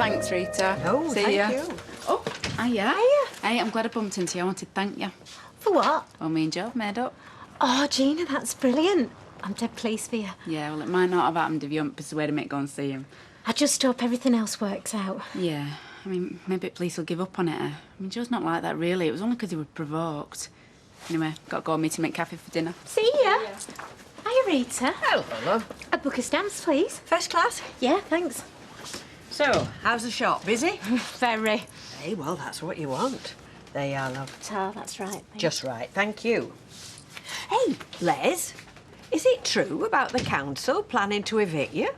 Thanks, Rita. Oh, See ya. thank you. Oh, hiya. Hiya. Hey, I'm glad I bumped into you. I wanted to thank you. For what? Well, me and Joe have made up. Oh, Gina, that's brilliant. I'm dead pleased for you. Yeah, well, it might not have happened if you hadn't persuaded me to go and see him. I just hope everything else works out. Yeah, I mean, maybe police will give up on it. I mean, Joe's not like that, really. It was only because he was provoked. Anyway, got to go meet him at cafe for dinner. See ya. Hiya, Rita. Hello. A book of stamps, please. First class? Yeah, thanks. So, how's the shop? Busy? Very. Hey, well, that's what you want. There you are, love. Oh, that's right. Thanks. Just right, thank you. Hey, Les, is it true about the council planning to evict you?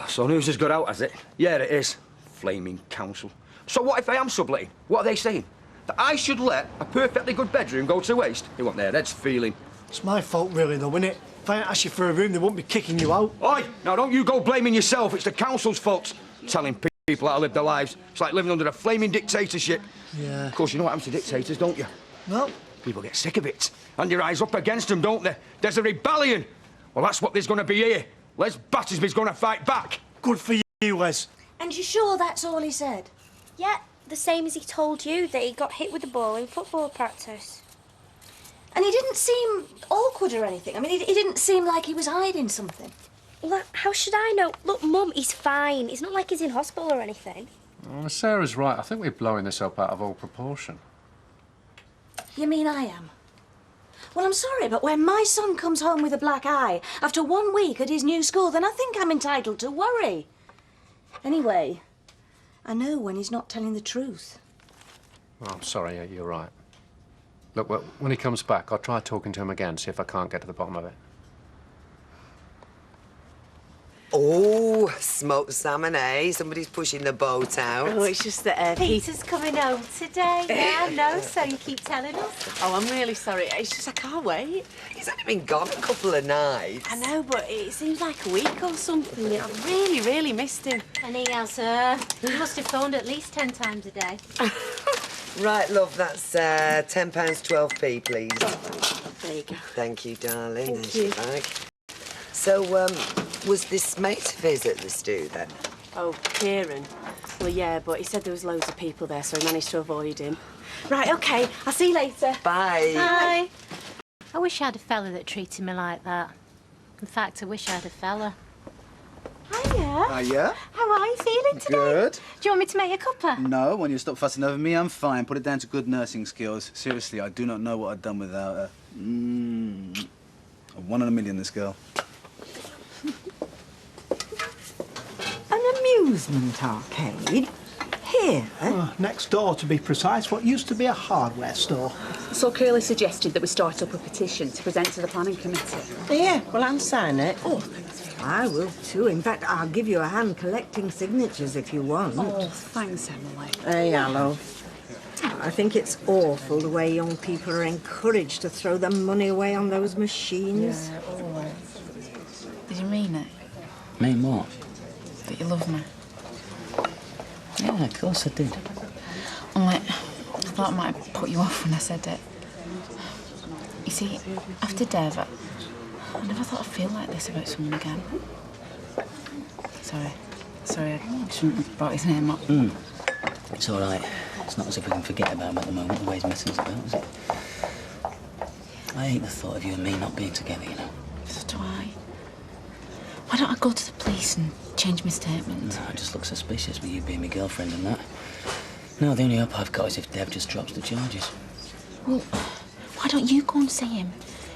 So news has got out, has it? Yeah, it is. Flaming council. So what if I am subletting? What are they saying? That I should let a perfectly good bedroom go to waste? They want their heads feeling. It's my fault, really, though, isn't it? If I hadn't asked you for a room, they wouldn't be kicking you out. Oi! Now, don't you go blaming yourself. It's the council's fault. Telling people how to live their lives. It's like living under a flaming dictatorship. Yeah. Of course, you know what happens to dictators, don't you? Well, People get sick of it. And you rise up against them, don't they? There's a rebellion. Well, that's what there's going to be here. Les Battersby's going to fight back. good for you, Les. And you sure that's all he said? Yeah, the same as he told you that he got hit with the ball in football practice. And he didn't seem awkward or anything. I mean, he didn't seem like he was hiding something. Well, how should I know? Look, Mum, he's fine. It's not like he's in hospital or anything. Well, Sarah's right. I think we're blowing this up out of all proportion. You mean I am? Well, I'm sorry, but when my son comes home with a black eye after 1 week at his new school, then I think I'm entitled to worry. Anyway, I know when he's not telling the truth. Oh, I'm sorry, yeah, you're right. Look, well, when he comes back, I'll try talking to him again, see if I can't get to the bottom of it. Oh, smoked salmon, eh? Somebody's pushing the boat out. Oh, it's just that Peter's coming home today. Yeah, I know, so you keep telling us. Oh, I'm really sorry. It's just I can't wait. He's only been gone a couple of nights. I know, but it seems like a week or something. I've really, really missed him. And he has, he must have phoned at least 10 times a day. Right, love, that's £10, 12p, please. There you go. Thank you, darling. Thank There's you. your bag. So, was this mate of his at the stew, then? Oh, Kieran. Well, yeah, but he said there was loads of people there, so he managed to avoid him. Right, OK. I'll see you later. Bye. Bye. I wish I had a fella that treated me like that. In fact, I wish I had a fella. Hiya. Hiya. How are you feeling today? Good. Do you want me to make you a cuppa? No, when you stop fussing over me, I'm fine. Put it down to good nursing skills. Seriously, I do not know what I'd done without her. A 1 in a million, this girl. An amusement arcade? Here? Next door, to be precise, what used to be a hardware store. So Curly suggested that we start up a petition to present to the planning committee. Yeah, well, I'll sign it. Oh, I will too. In fact, I'll give you a hand collecting signatures if you want. oh, thanks, Emily. Hey, hello. I think it's awful the way young people are encouraged to throw their money away on those machines. Yeah, always. Did you mean it? Mean what? That you love me? Yeah, of course I did. Only, I thought I might have put you off when I said it. You see, after Dev, I never thought I'd feel like this about someone again. Sorry, I shouldn't have brought his name up. It's all right. It's not as if we can forget about him at the moment, the way he's messing us about, is it? I hate the thought of you and me not being together, you know. So do I. Why don't I go to the police and change my statement? No, I just look suspicious with you being my girlfriend and that. No, the only hope I've got is if Dev just drops the charges. Well, why don't you go and see him?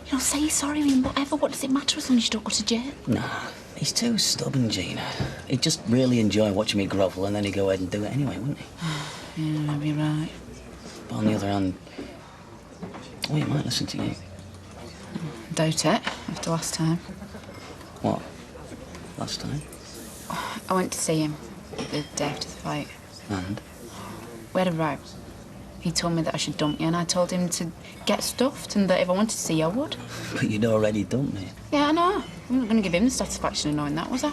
You know, say sorry and whatever. What does it matter as long as you don't go to jail? Nah, he's too stubborn, Gina. He'd just really enjoy watching me grovel and then he'd go ahead and do it anyway, wouldn't he? Yeah, maybe you're right. But on the other hand, well, he might listen to you. Doubt it, after last time. What? Last time? I went to see him the day after the fight. And? We had a row. He told me that I should dump you, and I told him to get stuffed and that if I wanted to see you, I would. But you'd already dumped me. Yeah, I know. I'm not going to give him the satisfaction of knowing that, was I?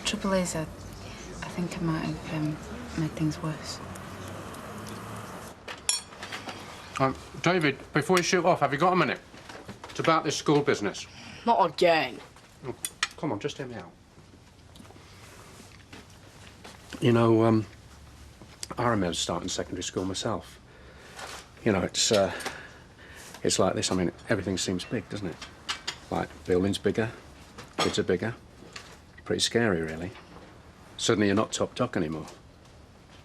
Trouble is, I think I might have made things worse. David, before you shoot off, have you got a minute? It's about this school business. Not again. Oh, come on, just hear me out. You know, I remember starting secondary school myself. You know, it's like this. I mean, everything seems big, doesn't it? Like, buildings bigger, kids are bigger. Pretty scary, really. Suddenly you're not top doc anymore.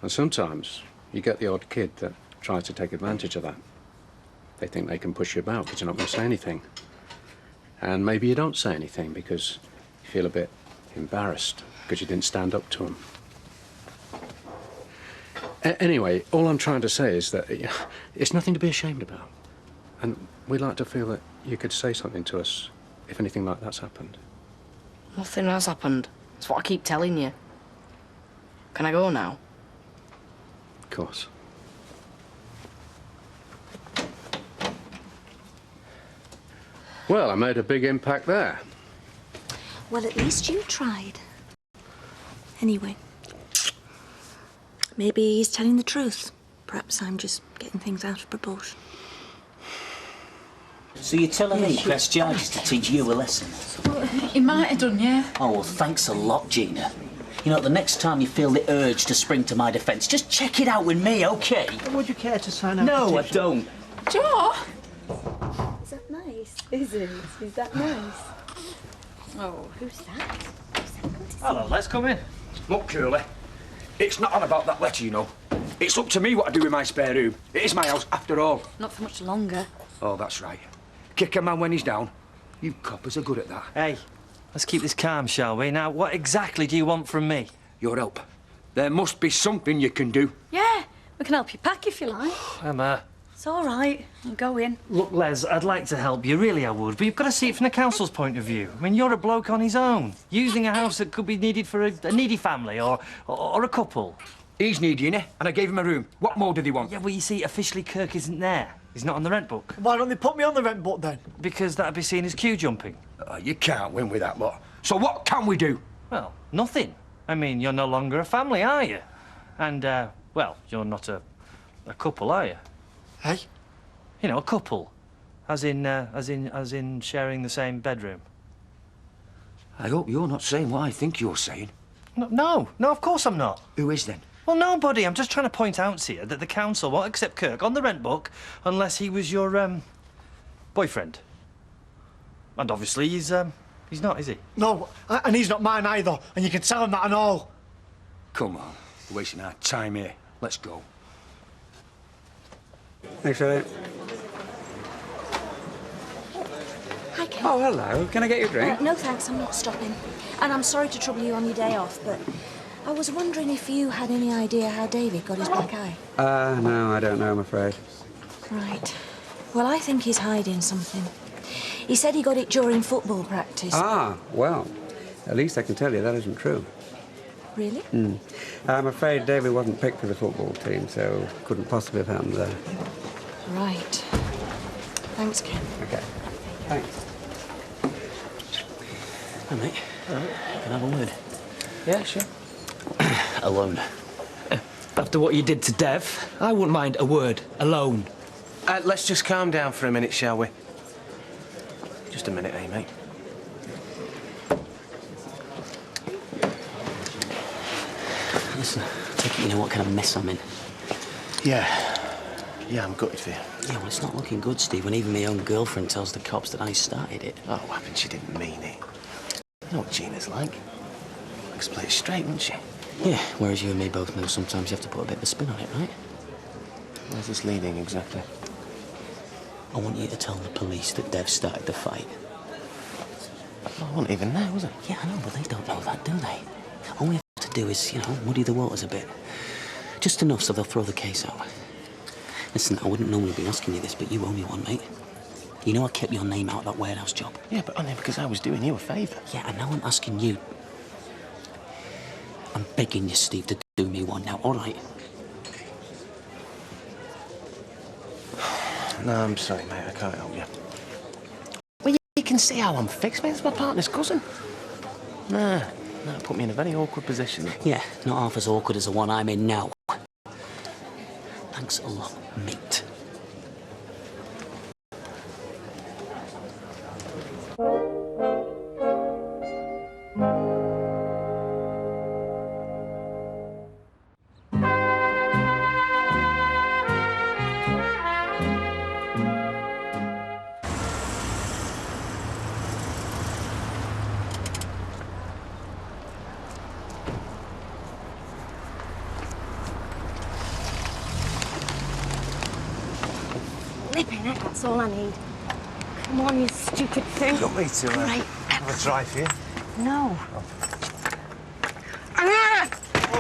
And sometimes you get the odd kid that tries to take advantage of that. They think they can push you about because you're not going to say anything. And maybe you don't say anything because you feel a bit embarrassed because you didn't stand up to them. Anyway, all I'm trying to say is that it's nothing to be ashamed about. And we'd like to feel that you could say something to us if anything like that's happened. Nothing has happened. That's what I keep telling you. Can I go now? Of course. Well, I made a big impact there. Well, at least you tried. Anyway, maybe he's telling the truth. Perhaps I'm just getting things out of proportion. So you're telling me press charges to teach you a lesson? Well, he might have done, yeah. Oh, well, thanks a lot, Gina. You know, the next time you feel the urge to spring to my defence, just check it out with me, OK? Would you care to sign out? No, I don't. Joe! Is that nice? Is it? Is that nice? Oh, who's that? Hello, let's come in. Look, Curly, it's not on about that letter, you know. It's up to me what I do in my spare room. It is my house, after all. Not for much longer. Oh, that's right. Kick a man when he's down. You coppers are good at that. Hey, let's keep this calm, shall we? Now, what exactly do you want from me? Your help. There must be something you can do. Yeah, we can help you pack if you like. Emma. It's all right. I'll go in. Look, Les, I'd like to help you, really I would, but you've got to see it from the council's point of view. I mean, you're a bloke on his own, using a house that could be needed for a needy family or a couple. He's needy, innit? And I gave him a room. What more did he want? Yeah, well, you see, officially Kirk isn't there. He's not on the rent book. Why don't they put me on the rent book, then? Because that'd be seen as queue jumping. You can't win with that lot. So what can we do? Well, nothing. I mean, you're no longer a family, are you? And, well, you're not a couple, are you? Hey? You know, a couple. As in sharing the same bedroom. I hope you're not saying what I think you're saying. No, of course I'm not. Who is then? Well, nobody. I'm just trying to point out to you that the council won't accept Kirk on the rent book unless he was your, boyfriend. And obviously he's not, is he? No, and he's not mine either, and you can tell him that and all. Come on, we're wasting our time here. Let's go. Thanks, Elliot. Hi, Ken. Oh, hello. Can I get you a drink? No, thanks. I'm not stopping. And I'm sorry to trouble you on your day off, but I was wondering if you had any idea how David got his black eye. No, I don't know, I'm afraid. Right. Well, I think he's hiding something. He said he got it during football practice. Ah, well, at least I can tell you that isn't true. Really? I'm afraid David wasn't picked for the football team, so couldn't possibly have happened there. Right. Thanks, Ken. OK. Thanks. Hi, mate. Can I have a word? Yeah, sure. Alone. After what you did to Dev, I wouldn't mind a word, alone. Let's just calm down for a minute, shall we? Just a minute, eh, mate? Listen, I take it you know what kind of mess I'm in. Yeah, I'm gutted for you. Yeah, well, it's not looking good, Steve, when even my own girlfriend tells the cops that I started it. Oh, what happened? She didn't mean it. You know what Gina's like. Likes to play it straight, doesn't she? Yeah, whereas you and me both know sometimes you have to put a bit of a spin on it, right? Where's this leading, exactly? I want you to tell the police that Dev started the fight. I wasn't even there, was it? Yeah, I know, but they don't know that, do they? All we have to do is, you know, muddy the waters a bit. Just enough so they'll throw the case out. Listen, I wouldn't normally be asking you this, but you owe me one, mate. You know I kept your name out of that warehouse job. Yeah, but only because I was doing you a favour. Yeah, and now I'm asking you. I'm begging you, Steve, to do me one now, all right? No, I'm sorry, mate. I can't help you. Well, you can see how I'm fixed, mate. It's my partner's cousin. Nah, put me in a very awkward position. Yeah, not half as awkward as the one I'm in now. Thanks a lot, mate. That's all I need. Come on, you stupid thing. You want me to Right. have a try for you? No.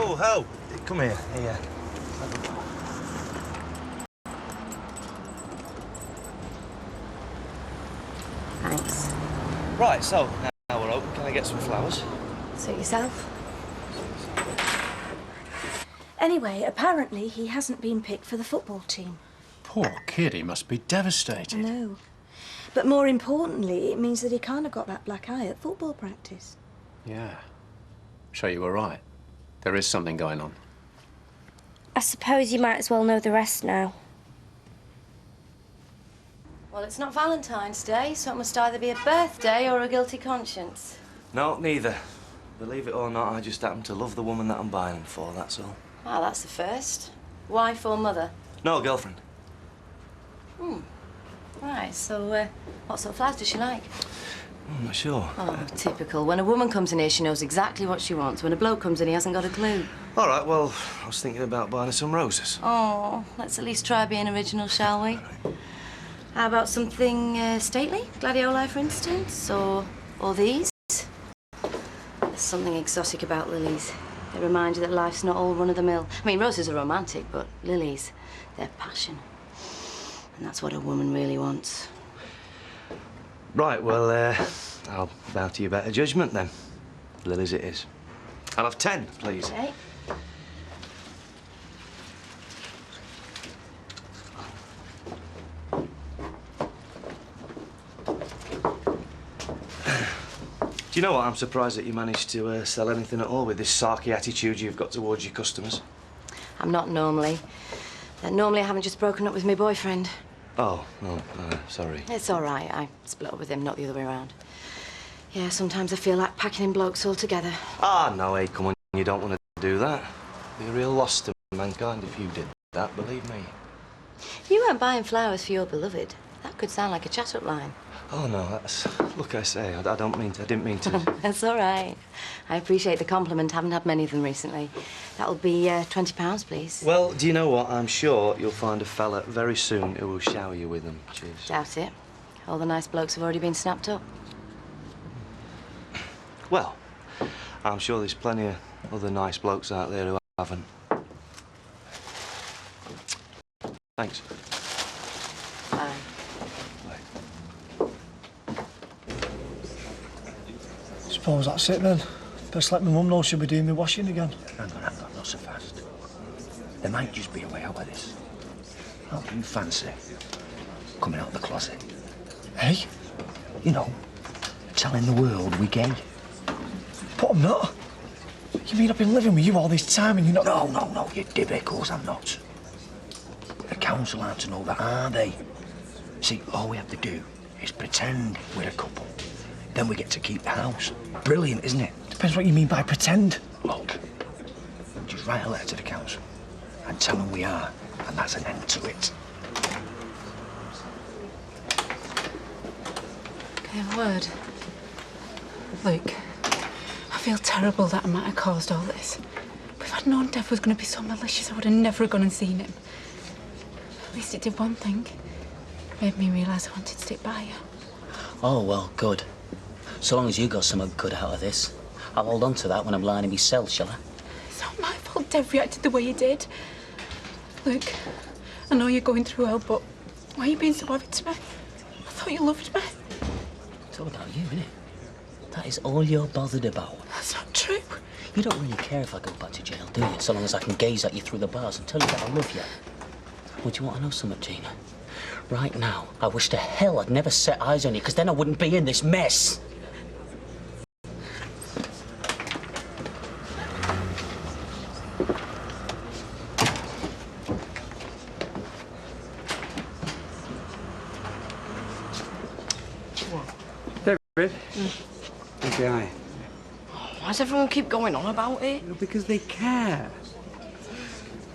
Oh, Ho! Come here. Here. Thanks. Right, so now we're open. Can I get some flowers? Suit yourself. Anyway, apparently he hasn't been picked for the football team. Poor kid, he must be devastated. I know. But more importantly, it means that he kind of got that black eye at football practice. Yeah. So you were right. There is something going on. I suppose you might as well know the rest now. Well, it's not Valentine's Day, so it must either be a birthday or a guilty conscience. No, neither. Believe it or not, I just happen to love the woman that I'm buying them for, that's all. Ah, that's the first. Wife or mother? No, girlfriend. Right, so what sort of flowers does she like? I'm not sure. Oh, typical. When a woman comes in here, she knows exactly what she wants. When a bloke comes in, he hasn't got a clue. All right, well, I was thinking about buying her some roses. Oh, let's at least try being original, shall we? How about something stately? Gladioli, for instance, or these? There's something exotic about lilies. They remind you that life's not all run-of-the-mill. I mean, roses are romantic, but lilies, they're passion. And that's what a woman really wants. Right, well, I'll bow to your better judgment then. Lilies it is. I'll have 10, please. Okay. Do you know what? I'm surprised that you managed to sell anything at all with this sarky attitude you've got towards your customers. I'm not normally. Normally I haven't just broken up with my boyfriend. Oh, no, sorry. It's all right. I split up with him, not the other way around. Yeah, sometimes I feel like packing in blokes altogether. Ah, no, hey, come on. You don't want to do that. It'd be a real loss to mankind if you did that, believe me. You weren't buying flowers for your beloved. That could sound like a chat-up line. Oh, no, that's... Look, I say, I didn't mean to. That's all right. I appreciate the compliment. Haven't had many of them recently. That'll be £20, please. Well, do you know what? I'm sure you'll find a fella very soon who will shower you with them. Cheers. Doubt it. All the nice blokes have already been snapped up. Well, I'm sure there's plenty of other nice blokes out there who haven't. Thanks. Bye. Suppose that's it then. Best let my mum know she'll be doing my washing again. Hang on, not so fast. There might just be a way out of this. How do you fancy coming out of the closet? Hey? You know, telling the world we're gay. But I'm not. You mean I've been living with you all this time and you're not... No, you divvy, of course I'm not. The council aren't to know that, are they? See, all we have to do is pretend we're a couple. Then we get to keep the house. Brilliant, isn't it? Depends what you mean by pretend. Look, just write a letter to the council and tell them we are, and that's an end to it. Okay, a word. Luke, I feel terrible that I might have caused all this. But if I'd known Dev was going to be so malicious, I would have never gone and seen him. At least it did one thing. It made me realise I wanted to stick by you. Oh, well, good. So long as you got something good out of this. I'll hold on to that when I'm lying in my cell, shall I? It's not my fault Dev reacted the way he did. Luke, I know you're going through hell, but why are you being so avid to me? I thought you loved me. It's all about you, isn't it? That is all you're bothered about. That's not true. You don't really care if I go back to jail, do you? So long as I can gaze at you through the bars and tell you that I love you. Would you want to know something, Gina? Right now, I wish to hell I'd never set eyes on you, because then I wouldn't be in this mess. David? Okay. Why does everyone keep going on about it? Well, because they care.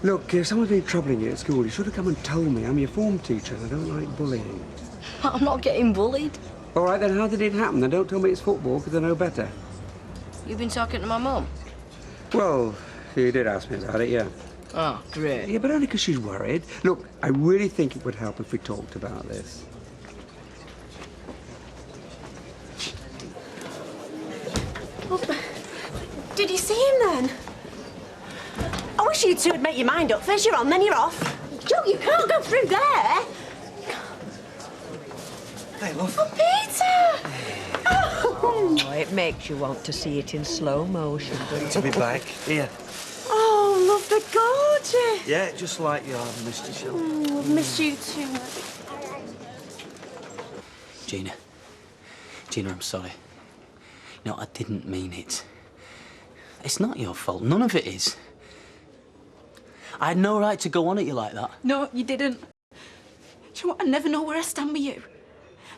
Look, if someone's been troubling you at school, you should have come and told me. I'm your form teacher and I don't like bullying. I'm not getting bullied. All right, then how did it happen? Then don't tell me it's football, because I know better. You've been talking to my mum? Well, you did ask me about it, yeah. Oh, great. Yeah, but only because she's worried. Look, I really think it would help if we talked about this. Did you see him then? I wish you two would make your mind up. First you're on, then you're off. Joe, you can't go through there. Hey, love. Oh, Peter! Oh, it makes you want to see it in slow motion. Good to be back. Here. Oh, love, they're gorgeous. Yeah, just like you, I've missed you, Shell. Oh, I've missed you too. Gina, I'm sorry. No, I didn't mean it. It's not your fault. None of it is. I had no right to go on at you like that. No, you didn't. Do you know what? I never know where I stand with you.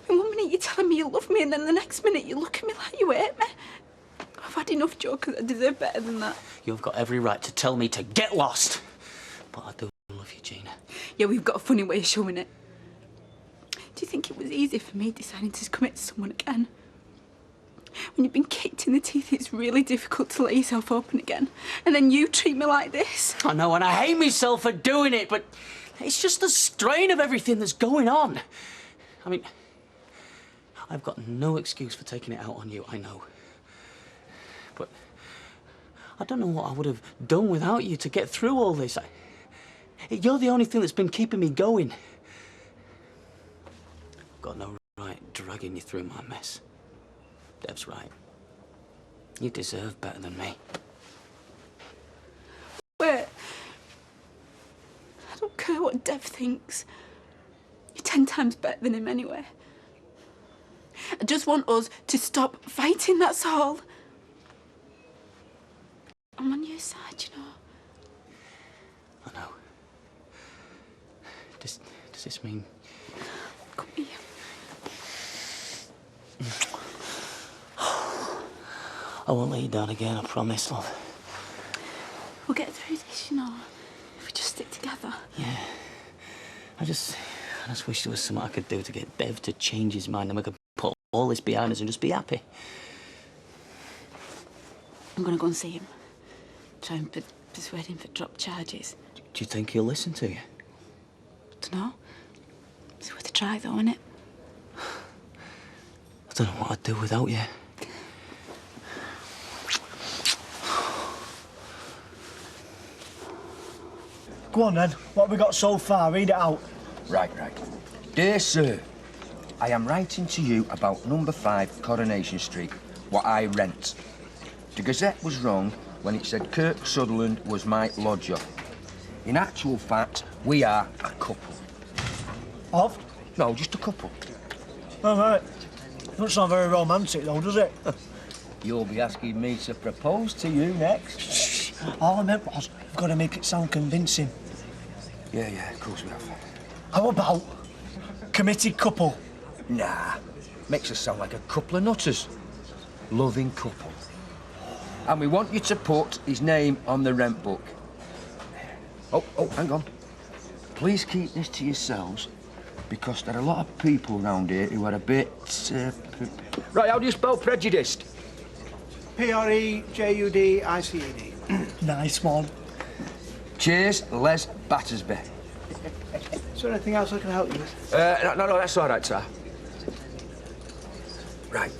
I mean, one minute you're telling me you love me, and then the next minute you look at me like you hate me. I've had enough, Joe, because I deserve better than that. You've got every right to tell me to get lost. But I do love you, Gina. Yeah, we've got a funny way of showing it. Do you think it was easy for me deciding to commit to someone again? When you've been kicked in the teeth, it's really difficult to let yourself open again. And then you treat me like this. I know, and I hate myself for doing it, but it's just the strain of everything that's going on. I mean, I've got no excuse for taking it out on you, I know. But I don't know what I would have done without you to get through all this. You're the only thing that's been keeping me going. I've got no right dragging you through my mess. Dev's right. You deserve better than me. Wait. I don't care what Dev thinks. You're 10 times better than him anyway. I just want us to stop fighting, that's all. I'm on your side, you know. I know. Does this mean... Come here. I won't let you down again, I promise, love. We'll get through this, you know, if we just stick together. Yeah. I just wish there was something I could do to get Dev to change his mind and we could put all this behind us and just be happy. I'm going to go and see him. Try and persuade him to drop charges. Do you think he'll listen to you? Dunno. It's worth a try, though, isn't it? I don't know what I'd do without you. Go on, then. What have we got so far? Read it out. Right. Dear Sir, I am writing to you about number 5 Coronation Street, what I rent. The Gazette was wrong when it said Kirk Sutherland was my lodger. In actual fact, we are a couple. Of? No, just a couple. All right. Doesn't sound very romantic, though, does it? You'll be asking me to propose to you next. Shh. All I meant was, we've got to make it sound convincing. Yeah, of course we have. How about committed couple? Nah, makes us sound like a couple of nutters. Loving couple. And we want you to put his name on the rent book. Oh, hang on. Please keep this to yourselves, because there are a lot of people round here who are a bit... Right, how do you spell prejudiced? Prejudiced. Nice one. Cheers, Les Battersby. Is there anything else I can help you with? No, that's all right, sir. Right.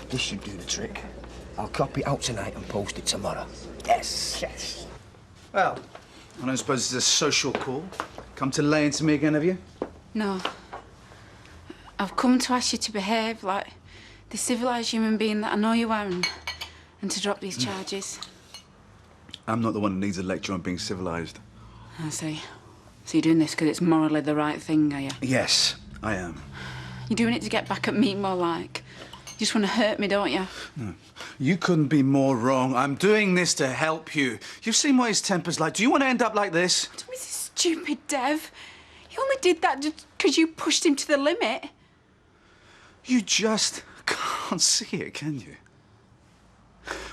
This should do the trick. I'll copy it out tonight and post it tomorrow. Yes. Well, I don't suppose it's a social call. Come to lay into me again, have you? No. I've come to ask you to behave like the civilised human being that I know you are and to drop these charges. I'm not the one who needs a lecture on being civilised. I see. So you're doing this because it's morally the right thing, are you? Yes, I am. You're doing it to get back at me more like. You just want to hurt me, don't you? No. You couldn't be more wrong. I'm doing this to help you. You've seen what his temper's like. Do you want to end up like this? Don't be so stupid, Dev. He only did that just because you pushed him to the limit. You just can't see it, can you?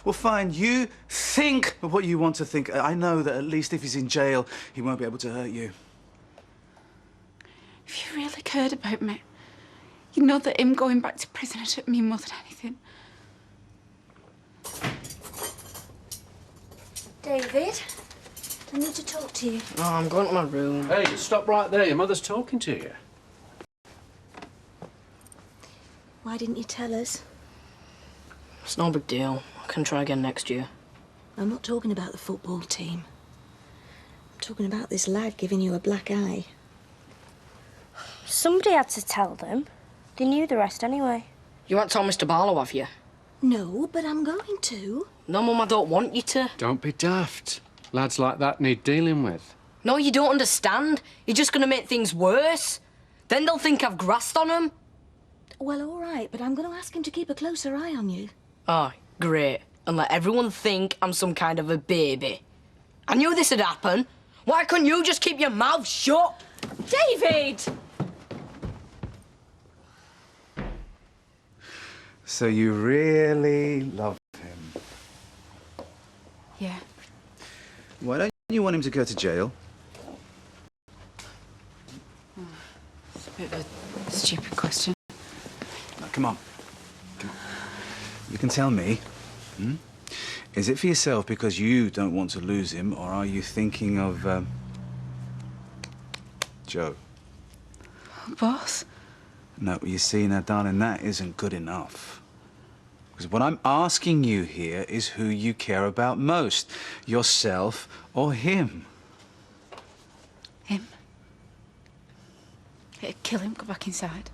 Well, fine, you think of what you want to think. I know that at least if he's in jail, he won't be able to hurt you. If you really cared about me, you know that him going back to prison would hurt me more than anything. David, I need to talk to you. Oh, I'm going to my room. Hey, just stop right there. Your mother's talking to you. Why didn't you tell us? It's no big deal. I can try again next year. I'm not talking about the football team. I'm talking about this lad giving you a black eye. Somebody had to tell them. They knew the rest anyway. You haven't told Mr. Barlow, have you? No, but I'm going to. No, Mum, I don't want you to. Don't be daft. Lads like that need dealing with. No, you don't understand. You're just going to make things worse. Then they'll think I've grassed on them. Well, all right, but I'm going to ask him to keep a closer eye on you. Oh, great. And let everyone think I'm some kind of a baby. I knew this would happen. Why couldn't you just keep your mouth shut? David! So you really love him? Yeah. Why don't you want him to go to jail? It's a bit of a stupid question. Now, come on. Come on. You can tell me. Hmm? Is it for yourself because you don't want to lose him, or are you thinking of, Joe? Boss? No, you see, now, darling, that isn't good enough. Because what I'm asking you here is who you care about most, yourself or him. Him? It'd kill him, go back inside.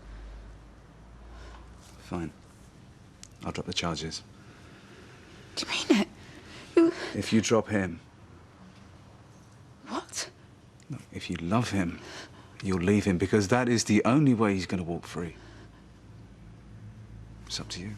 Fine. I'll drop the charges. Do you mean it? If you drop him, What? if you love him, you'll leave him, because that is the only way he's going to walk free. It's up to you.